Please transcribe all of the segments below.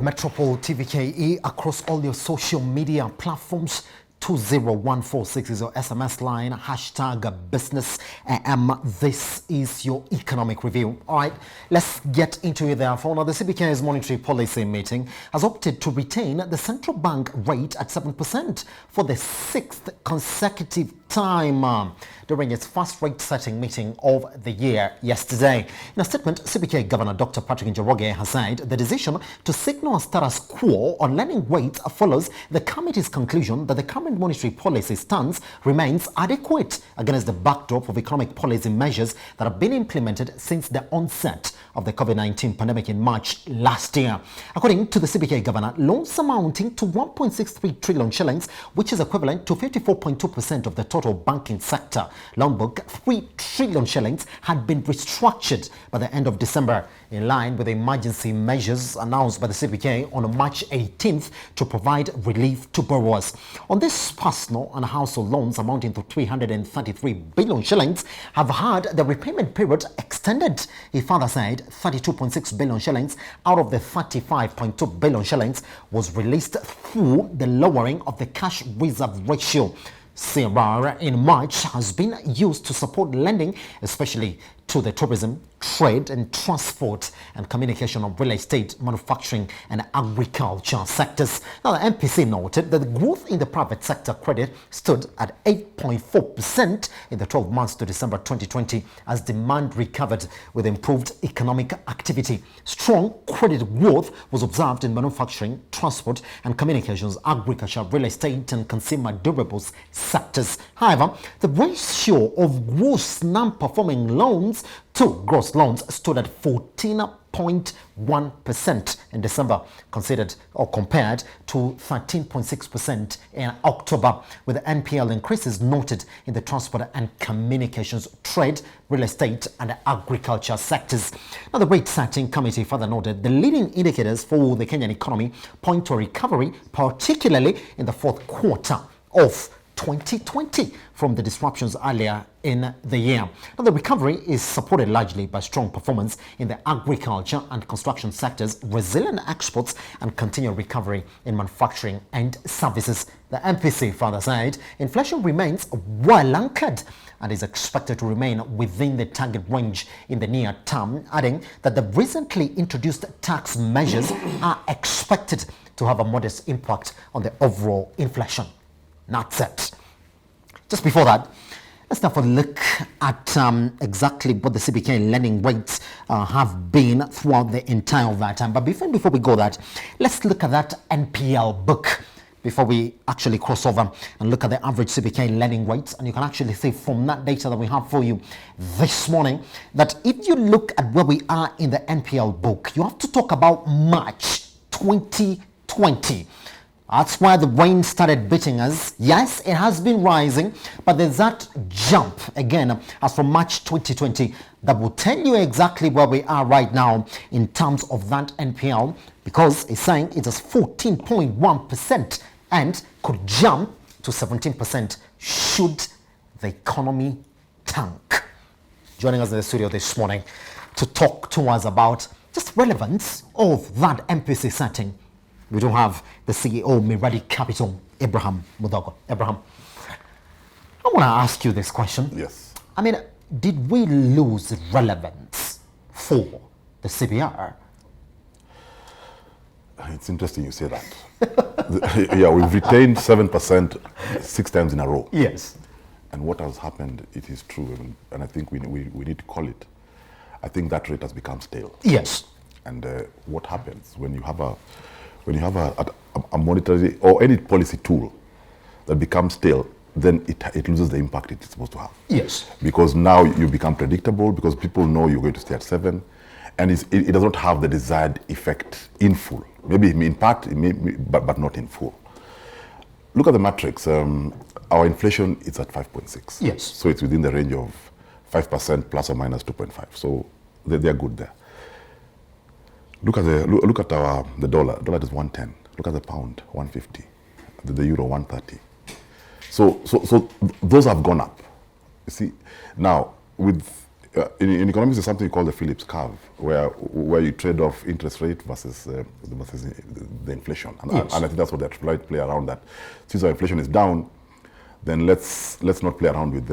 Metropole TVKE across all your social media platforms. 20146 is your SMS line, hashtag business AM. This is your economic review. All right, let's get into it therefore. Now, the CBK's monetary policy meeting has opted to retain the central bank rate at 7% for the 6th consecutive time during its first rate setting meeting of the year yesterday. In a statement, CBK Governor Dr. Patrick Njoroge has said the decision to signal a status quo on lending rates follows the committee's conclusion that the current monetary policy stance remains adequate against the backdrop of economic policy measures that have been implemented since the onset of the COVID-19 pandemic in March last year. According to the CBK Governor, loans amounting to 1.63 trillion shillings, which is equivalent to 54.2% of the total banking sector loan book, 3 trillion shillings, had been restructured by the end of December, in line with the emergency measures announced by the CBK on March 18th to provide relief to borrowers. On this, personal and household loans amounting to 333 billion shillings have had the repayment period extended. He further said 32.6 billion shillings out of the 35.2 billion shillings was released through the lowering of the cash reserve ratio. CRR in March has been used to support lending, especially to the tourism, trade and transport and communication of real estate, manufacturing and agriculture sectors. Now, the MPC noted that the growth in the private sector credit stood at 8.4% in the 12 months to December 2020 as demand recovered with improved economic activity. Strong credit growth was observed in manufacturing, transport and communications, agriculture, real estate and consumer durables sectors. However, the ratio of gross non-performing loans to gross loans stood at 14.1% in December, considered or compared to 13.6% in October, with the NPL increases noted in the transport and communications, trade, real estate and agriculture sectors. Now, the rate setting committee further noted the leading indicators for the Kenyan economy point to a recovery, particularly in the fourth quarter of 2020 from the disruptions earlier in the year. Now, the recovery is supported largely by strong performance in the agriculture and construction sectors, resilient exports and continued recovery in manufacturing and services. The MPC further said inflation remains well anchored and is expected to remain within the target range in the near term, adding that the recently introduced tax measures are expected to have a modest impact on the overall inflation. That's it. Just before that, let's therefore look at exactly what the CBK lending rates have been throughout the entire of that time. But before we go that, let's look at that NPL book before we actually cross over and look at the average CBK lending rates. And you can actually see from that data that we have for you this morning that if you look at where we are in the NPL book, you have to talk about March 2020. That's why the rain started beating us. Yes, it has been rising, but there's that jump again as from March 2020 that will tell you exactly where we are right now in terms of that NPL, because it's saying it is 14.1% and could jump to 17% should the economy tank. Joining us in the studio this morning to talk to us about just relevance of that MPC setting, we do have the CEO, Miradi Capital, Muthogo. Abraham, I want to ask you this question. Yes. I mean, did we lose relevance for the CBR? It's interesting you say that. Yeah, we've retained 7% 6 times in a row. Yes. And what has happened, it is true, and I think we need to call it. I think that rate has become stale. Yes. And what happens when you have a monetary or any policy tool that becomes stale, then it loses the impact it's supposed to have. Yes. Because now you become predictable, because people know you're going to stay at 7, and it does not have the desired effect in full. Maybe in part, but not in full. Look at the matrix. Our inflation is at 5.6. Yes. So it's within the range of 5% plus or minus 2.5. So they're good there. Look at the dollar. Dollar is 110. Look at the pound, 150. The euro, 130. So those have gone up. You see, now with in economics, there's something called the Phillips curve, where you trade off interest rate versus the inflation, and I think that's what they're trying to play around. That since our inflation is down, then let's not play around with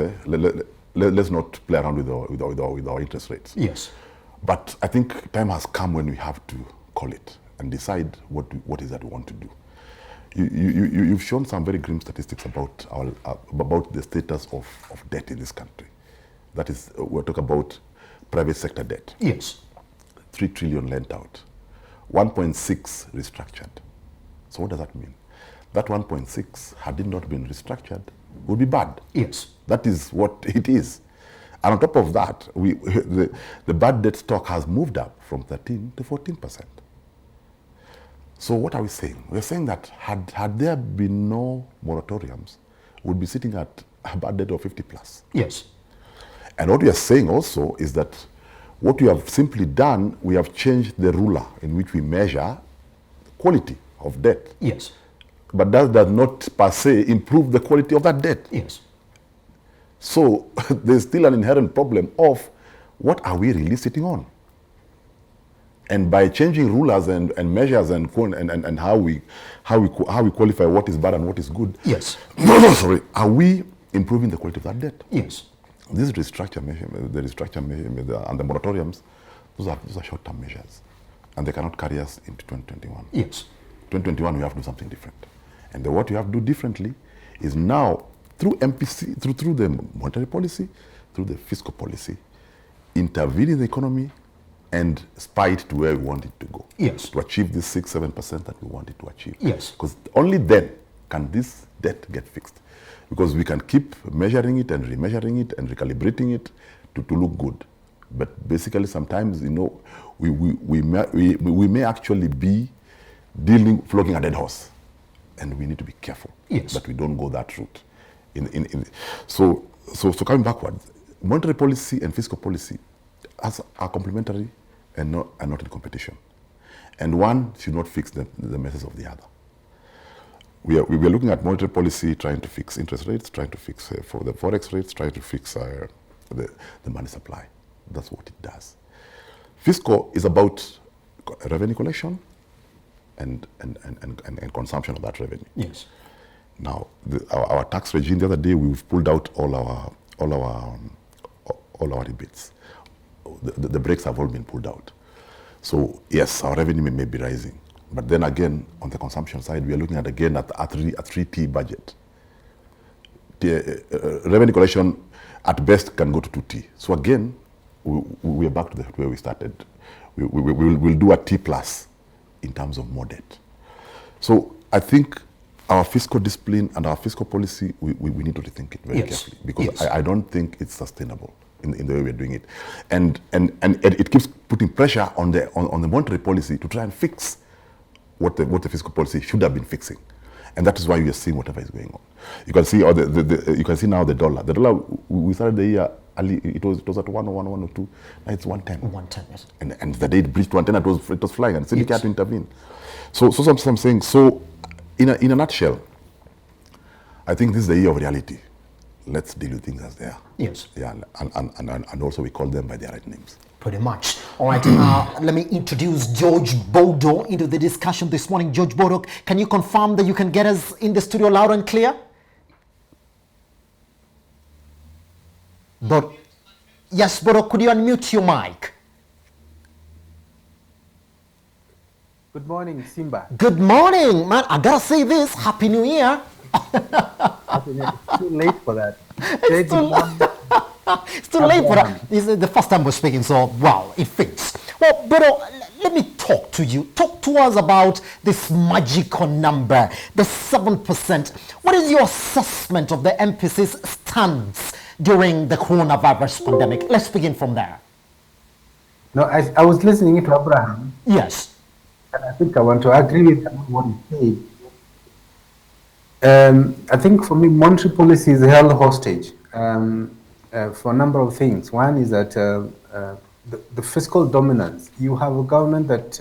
let's not play around with our interest rates. Yes. But I think time has come when we have to call it and decide what is that we want to do. You've shown some very grim statistics about the status of debt in this country. That is, we're talking about private sector debt. Yes. 3 trillion lent out, 1.6 restructured. So what does that mean? That 1.6, had it not been restructured, would be bad. Yes. That is what it is. And on top of that, the bad debt stock has moved up from 13 to 14%. So what are we saying? We're saying that had there been no moratoriums, we'd be sitting at a bad debt of 50 plus. Yes. And what we are saying also is that what we have simply done, we have changed the ruler in which we measure quality of debt. Yes. But that does not per se improve the quality of that debt. Yes. So there's still an inherent problem of what are we really sitting on? And by changing rulers and measures and how we qualify what is bad and what is good, yes, sorry, are we improving the quality of that debt? Yes. This restructure measurement, the restructure measurement and the moratoriums, those are short-term measures, and they cannot carry us into 2021. Yes. 2021 we have to do something different, and what you have to do differently is now through MPC, through the monetary policy, through the fiscal policy, intervene in the economy and spy it to where we want it to go. Yes. To achieve this 6-7% that we want it to achieve. Yes. Because only then can this debt get fixed. Because we can keep measuring it and remeasuring it and recalibrating it to look good. But basically sometimes, we may actually be flogging a dead horse. And we need to be careful that we don't go that route. So coming backwards, monetary policy and fiscal policy are complementary and not in competition. And one should not fix the messes of the other. We are looking at monetary policy, trying to fix interest rates, trying to fix for the forex rates, trying to fix the money supply. That's what it does. Fiscal is about revenue collection and consumption of that revenue. Yes. Now, our tax regime, the other day, we've pulled out all our rebates. The brakes have all been pulled out. So yes, our revenue may be rising. But then again, on the consumption side, we are looking at a 3T budget. The revenue collection at best can go to 2T. So again, we are back to where we started. We'll do a T plus in terms of more debt. So I think our fiscal discipline and our fiscal policy, we need to rethink it very carefully, because I don't think it's sustainable in the way we're doing it. And it keeps putting pressure on the monetary policy to try and fix what the fiscal policy should have been fixing. And that is why we are seeing whatever is going on. You can see you can see now the dollar. The dollar, we started the year early, it was at 102. Now it's 110. 110, yes. And the day it breached 110, it was flying, and syndicate had to intervene. So I'm saying, so in a nutshell, I think this is the year of reality. Let's deal with things as they are. Yes. Yeah, and also we call them by their right names. Pretty much. All right, let me introduce George Bodo into the discussion this morning. George Bodo, can you confirm that you can get us in the studio loud and clear? But yes, Bodo, could you unmute your mic? Good morning, Simba. Good morning, man. I gotta say this. Happy New Year. It's too late for that. It's too late for that. This is the first time we're speaking, so wow, it fits. Well, Bodo, let me talk to you. Talk to us about this magical number, the 7%. What is your assessment of the MPC's stance during the coronavirus pandemic? Let's begin from there. No, I was listening to Abraham. Yes. And I think I want to agree with what he said. I think for me, monetary policy is held hostage for a number of things. One is that the fiscal dominance. You have a government that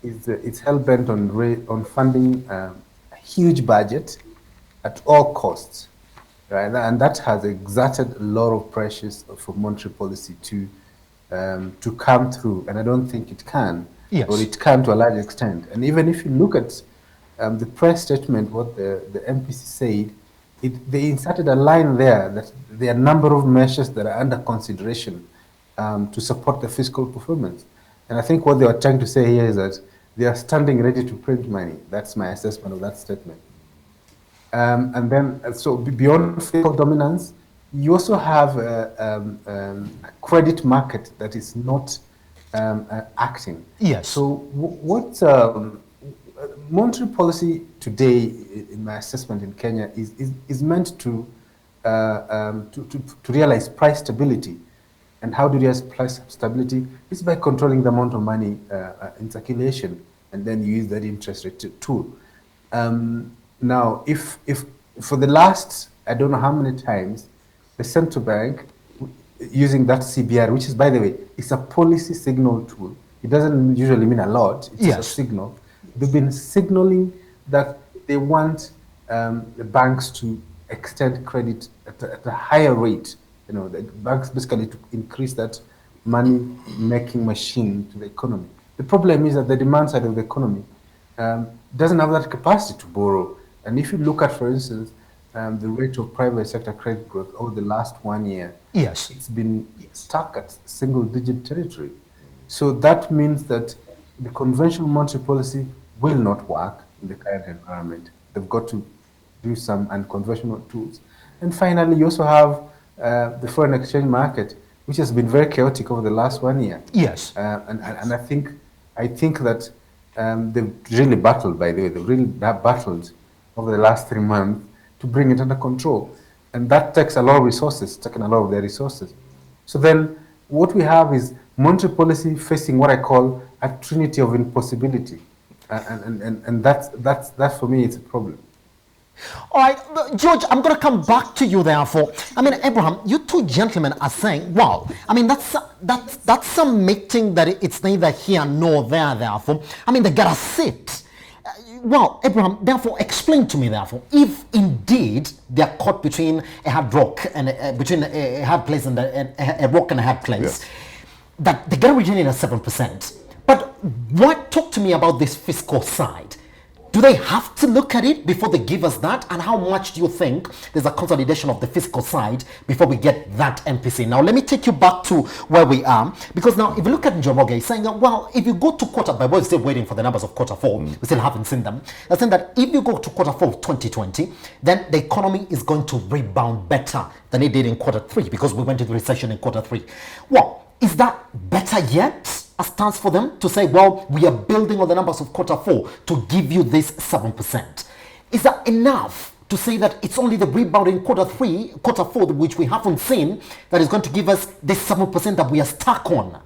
is hell-bent on funding a huge budget at all costs. right? And that has exerted a lot of pressures for monetary policy to come through, and I don't think it can, Yes. or it can to a large extent. And even if you look at the press statement, what the MPC said, they inserted a line there that there are a number of measures that are under consideration to support the fiscal performance. And I think what they were trying to say here is that they are standing ready to print money. That's my assessment of that statement. And then, so beyond fiscal dominance, you also have a credit market that is not acting. Yes. So what monetary policy today, in my assessment in Kenya, is meant to realize price stability. And how do you realize price stability? It's by controlling the amount of money in circulation, and then you use that interest rate tool. Now, if for the last, I don't know how many times, the central bank, using that CBR, which is, by the way, it's a policy signal tool. It doesn't usually mean a lot. It's Yes. a signal. They've been signaling that they want the banks to extend credit at a higher rate. You know, the banks basically to increase that money-making machine to the economy. The problem is that the demand side of the economy doesn't have that capacity to borrow. And if you look at, for instance, the rate of private sector credit growth over the last 1 year, Yes. it's been stuck at single-digit territory. So that means that the conventional monetary policy will not work in the current environment. They've got to do some unconventional tools. And finally, you also have the foreign exchange market, which has been very chaotic over the last 1 year. Yes. And I think that they've really battled, by the way, they've really battled over the last 3 months to bring it under control. And that takes a lot of resources, taking a lot of their resources. So then what we have is monetary policy facing what I call a trinity of impossibility. And that for me is a problem. All right, George, I'm going to come back to you therefore. I mean, Abraham, you two gentlemen are saying, wow, I mean, that's some meeting that it's neither here nor there, therefore. I mean, they got to sit. Well, Abraham, therefore, explain to me, therefore, if indeed they are caught between a hard rock and between a hard place and a rock and a hard place, Yes. that they got to retain it at 7%. But talk to me about this fiscal side. Do they have to look at it before they give us that? And how much do you think there's a consolidation of the fiscal side before we get that MPC? Now, let me take you back to where we are. Because now, if you look at Njoroge, he's saying that, well, if you go to quarter, but we're still waiting for the numbers of quarter four. We still haven't seen them. They're saying that if you go to quarter four of 2020, then the economy is going to rebound better than it did in quarter three because we went into recession in quarter three. Well, is that better yet? A stance for them to say, well, we are building on the numbers of quarter four to give you this 7%. Is that enough to say that it's only the rebound in quarter four, which we haven't seen, that is going to give us this 7% that we are stuck on?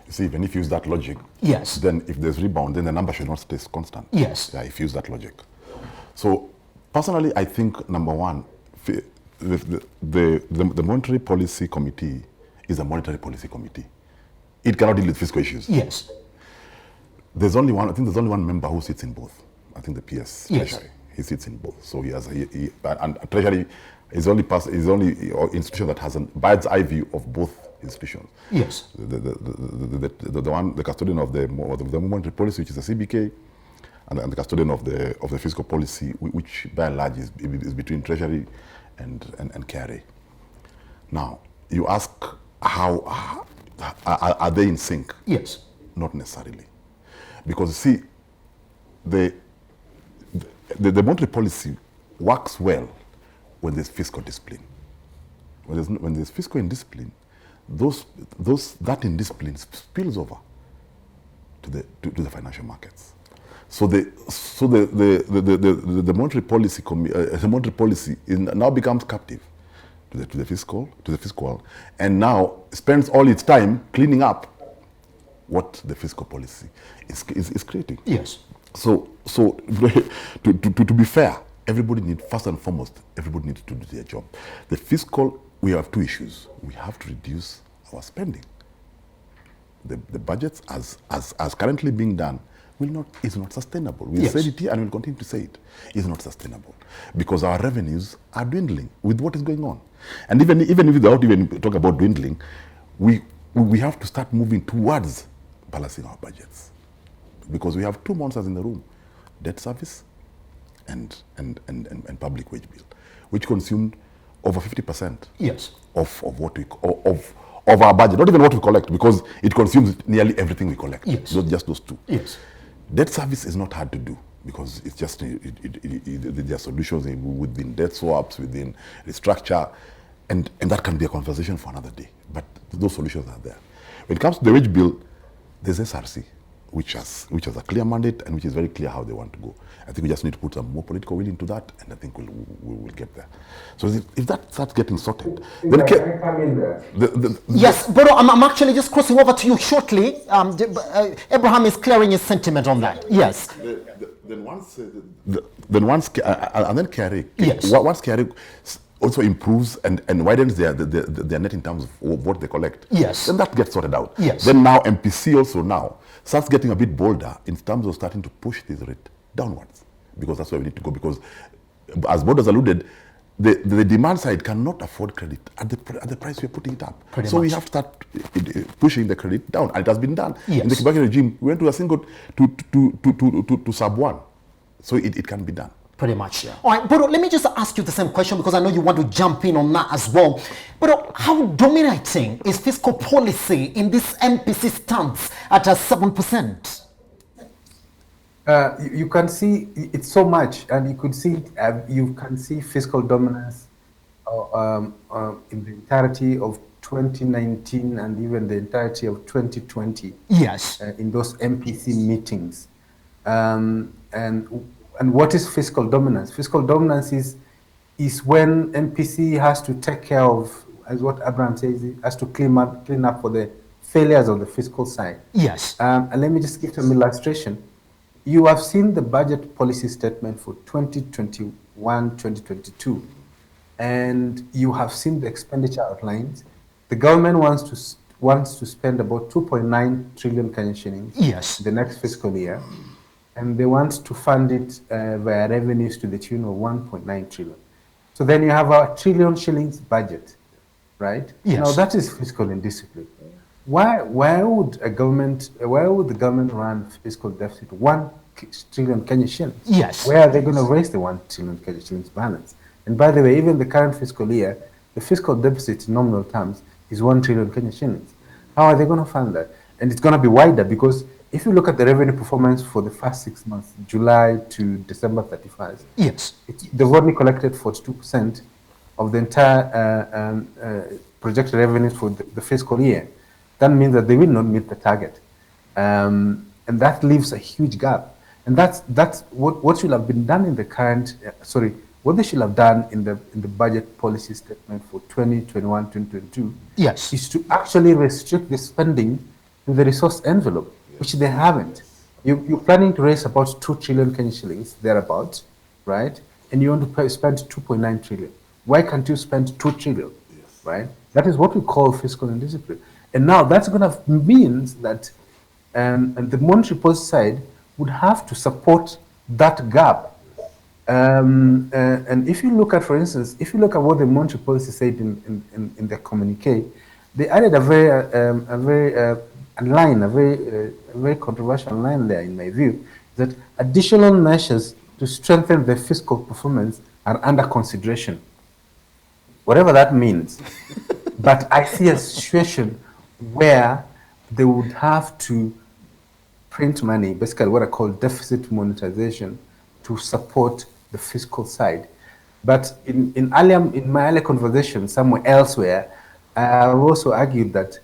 You see, even if you use that logic, Yes. then if there's rebound, then the number should not stay constant. Yes. Yeah, if you use that logic. So, personally, I think, number one, the Monetary Policy Committee is a monetary policy committee. It cannot deal with fiscal issues. Yes. There's only one. I think there's only one member who sits in both. I think the PS Yes. Treasury. He sits in both. So and Treasury is only institution that has a bird's eye view of both institutions. Yes. The custodian of the monetary policy, which is the CBK, and the custodian of the fiscal policy, which by and large is between Treasury and KRA. Now, you ask how. Are they in sync? Yes. Not necessarily. Because, see, the monetary policy works well when there's fiscal discipline. When there's fiscal indiscipline, that indiscipline spills over to the financial markets. So the monetary policy now becomes captive to the fiscal, and now spends all its time cleaning up what the fiscal policy is creating. Yes. So to be fair, everybody needs to do their job. The fiscal, we have two issues. We have to reduce our spending. the budgets as currently being done is not sustainable. We Yes. said it here and we'll continue to say it. It's not sustainable because our revenues are dwindling with what is going on. And even without even talking about dwindling, we have to start moving towards balancing our budgets because we have two monsters in the room: debt service and public wage bill, which consumed over 50% Yes. of what we of our budget, not even what we collect, because it consumes nearly everything we collect. Yes. Not just those two. Yes. Debt service is not hard to do because it's just there are solutions within debt swaps, within restructure, and that can be a conversation for another day. But those solutions are there. When it comes to the wage bill, there's SRC, which has a clear mandate and which is very clear how they want to go. I think we just need to put some more political will into that, and I think we'll get there. So if that starts getting sorted, then Can I come in there? Yes, Bodo, I'm actually just crossing over to you shortly. Abraham is clearing his sentiment on that. Yes. Then once Kari, Yes. once Kari also improves and widens their net in terms of what they collect, Yes. then that gets sorted out. Yes. Then now MPC also now starts getting a bit bolder in terms of starting to push this rate downwards, because that's where we need to go. Because as Bodo has alluded, the demand side cannot afford credit at the price we're putting it up. Pretty so we much. have to start pushing the credit down, and it has been done. Yes. In the Kibaki regime, we went to a single to sub 1, so it can be done. Pretty much. All right, Bodo, let me just ask you the same question because I know you want to jump in on that as well. Bodo, how dominating is fiscal policy in this MPC stance at a 7%? You can see it's so much, and you could see you can see fiscal dominance in the entirety of 2019 and even the entirety of 2020. Yes. In those MPC meetings, and what is fiscal dominance? Fiscal dominance is when MPC has to take care of, as what Abraham says, it has to clean up for the failures of the fiscal side. Yes. And let me just give you an illustration. You have seen the budget policy statement for 2021-2022, and you have seen the expenditure outlines. The government wants to spend about 2.9 trillion Kenyan shillings Yes. the next fiscal year, and they want to fund it via revenues to the tune of 1.9 trillion. So then you have a trillion shillings budget, right? Yes. Now that is fiscal indiscipline. Why would the government run fiscal deficit 1 trillion Kenyan shillings? Yes. Where are they going to raise the 1 trillion Kenyan shillings balance? And by the way, even the current fiscal year, the fiscal deficit in nominal terms is 1 trillion Kenyan shillings. How are they going to fund that? And it's going to be wider because if you look at the revenue performance for the first 6 months, July to December 31st, Yes. they've only collected 42% of the entire projected revenues for the fiscal year. That means that they will not meet the target. And that leaves a huge gap. And that's what should have been done in the current, what they should have done in the budget policy statement for 2021-2022 Yes. is to actually restrict the spending to the resource envelope, which they haven't. You're planning to raise about 2 trillion Kenyan shillings, thereabouts, right? And you want to spend 2.9 trillion. Why can't you spend 2 trillion, right? That is what we call fiscal indiscipline. And now that's going to mean that and the monetary policy side would have to support that gap. And if you look at, for instance, what the monetary policy said in the communique, they added a very controversial line there, in my view, that additional measures to strengthen the fiscal performance are under consideration. Whatever that means. But I see a situation where they would have to print money, basically what I call deficit monetization, to support the fiscal side. But in my earlier conversation somewhere elsewhere, I've also argued that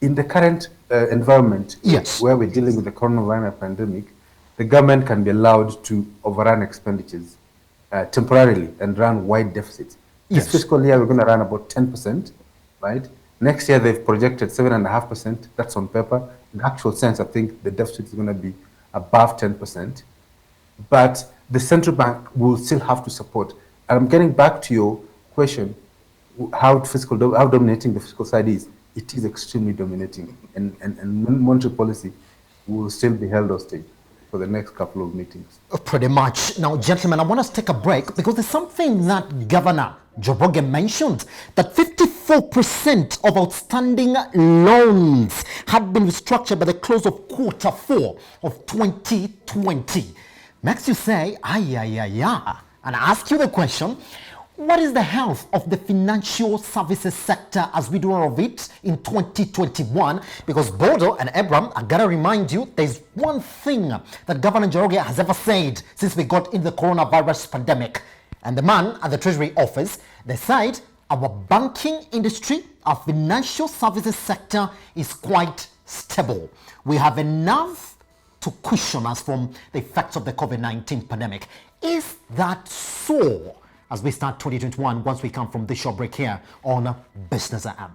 in the current environment, Yes, where we're dealing with the coronavirus pandemic, the government can be allowed to overrun expenditures temporarily and run wide deficits. Yes. This fiscal year, we're going to run about 10%, right? Next year, they've projected 7.5%. That's on paper. In actual sense, I think the deficit is going to be above 10%. But the central bank will still have to support. And I'm getting back to your question, how dominating the fiscal side is. it is extremely dominating, and monetary policy will still be held hostage for the next couple of meetings. Pretty much. Now, gentlemen, I want us to take a break because there's something that Governor George Bodo mentioned, that 54% of outstanding loans had been restructured by the close of Q4 of 2020. Makes you say, and I ask you the question, what is the health of the financial services sector as we do all of it in 2021? Because Bodo and Abraham, I gotta remind you, there's one thing that Governor Njoroge has ever said since we got in the coronavirus pandemic. And the man at the Treasury Office, they said our banking industry, our financial services sector is quite stable. We have enough to cushion us from the effects of the COVID-19 pandemic. Is that so? As we start 2021, once we come from this short break here on Business AM.